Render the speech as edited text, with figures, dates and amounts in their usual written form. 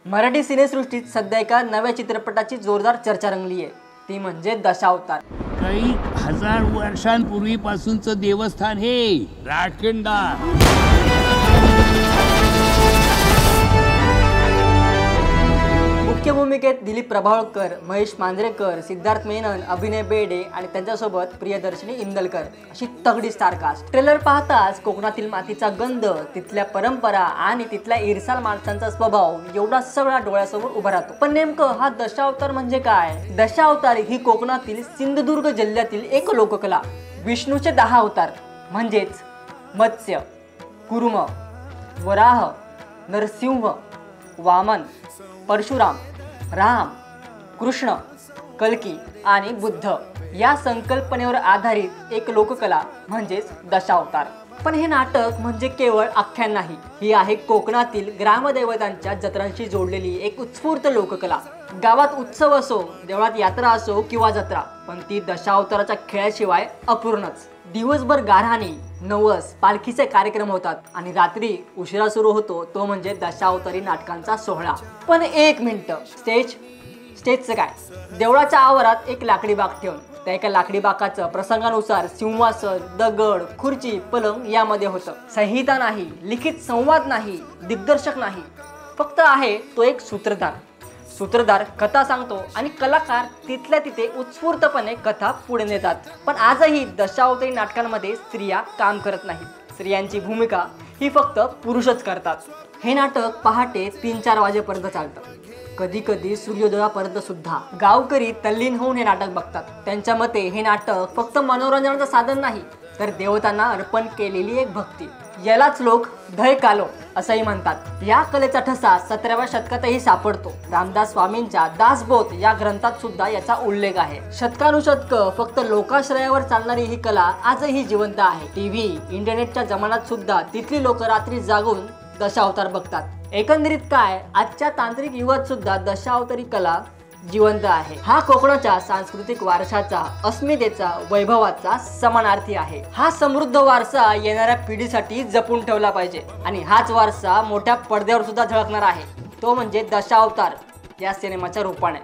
मराठी सिनेसृष्टीत सध्या एका नव्या चित्रपटाची जोरदार चर्चा रंगली आहे, ती म्हणजे दशावतार। काही हजार वर्षांपूर्वीपासूनचं देवस्थान हे राखणदा। मुख्य भूमिकेत दिलीप प्रभावळकर, महेश मांजरेकर, सिद्धार्थ मेनन, अभिनय बेडे आणि त्यांच्यासोबत प्रियदर्शनी इंदलकर अशी तगडी स्टार कास्ट। ट्रेलर पाहताच कोकणातील मातीचा गंध, तिथल्या परंपरा आणि तिथल्या इरसाल माणसांचा स्वभाव एवढा सगळा डोळ्यासमोर उभा राहतो। पण नेमकं हा दशावतार म्हणजे काय? दशावतार ही कोकणातील सिंधुदुर्ग जिल्ह्यातील एक लोककला। विष्णूचे 10 अवतार म्हणजेच मत्स्य, कुर्म, वराह, नरसिंह, वामन, परशुराम, राम, कृष्ण, कल्की आणि बुद्ध या संकल्पनेवर आधारित एक लोककला म्हणजेच दशावतार। पण हे नाटक म्हणजे केवळ आख्यान नाही, ही आहे कोकणातील ग्रामदैवतांच्या जत्रांशी जोडलेली एक उत्स्फूर्त लोककला। गावात उत्सव असो, देवळात यात्रा असो किंवा जत्रा, पण ती दशावताराच्या खेळाशिवाय अपूर्णच। दिवसभर गाऱ्हाणे, नवस, पालखीचे कार्यक्रम होतात आणि रात्री उशिरा सुरू होतो तो म्हणजे दशावतारी नाटकांचा सोहळा। पण एक मिनिट, स्टेजचं काय? देवळाच्या आवारात एक लाकडी बाग ठेवून त्या एका लाकडी बाकाचं प्रसंगानुसार सिंहासन, दगड, खुर्ची, पलंग यामध्ये होतं। संहिता नाही, लिखित संवाद नाही, दिग्दर्शक नाही, फक्त आहे तो एक सूत्रधार कथा सांगतो आणि कलाकार तिथल्या तिथे उत्स्फूर्तपणे कथा पुढे नेतात। पण आजही दशावतारी नाटकांमध्ये स्त्रिया काम करत नाहीत, स्त्रियांची भूमिका ही फक्त पुरुषच करतात। हे नाटक पहाटे 3-4 वाजेपर्यंत चालतं, कधी कधी सूर्योदयापर्यंत सुद्धा। गावकरी तल्लीन होऊन हे नाटक बघतात। त्यांच्या मते हे नाटक फक्त मनोरंजनाचं साधन नाही, तर देवतांना अर्पण केलेली एक भक्ती। यालाच लोक धय कालो असंही म्हणतात। या कलेचा ठसा 17व्या शतकातही सापडतो। रामदास स्वामींच्या दासबोध या ग्रंथात सुद्धा याचा उल्लेख आहे। शतकानुशतक फक्त लोकाश्रयावर चालणारी ही कला आजही जिवंत आहे। टीव्ही, इंटरनेटच्या जमान्यात सुद्धा तिथली लोक रात्री जागून दशावतार बघतात। एकंदरीत काय, आजच्या तांत्रिक युगात सुद्धा दशावतारी कला जिवंत आहे। हा कोकणाच्या सांस्कृतिक वारशाचा, अस्मितेचा, वैभवाचा समानार्थी आहे। हा समृद्ध वारसा येणाऱ्या पिढीसाठी जपून ठेवला पाहिजे आणि हाच वारसा मोठ्या पडद्यावर सुद्धा झळकणार आहे, तो म्हणजे दशावतार या सिनेमाच्या रूपाने।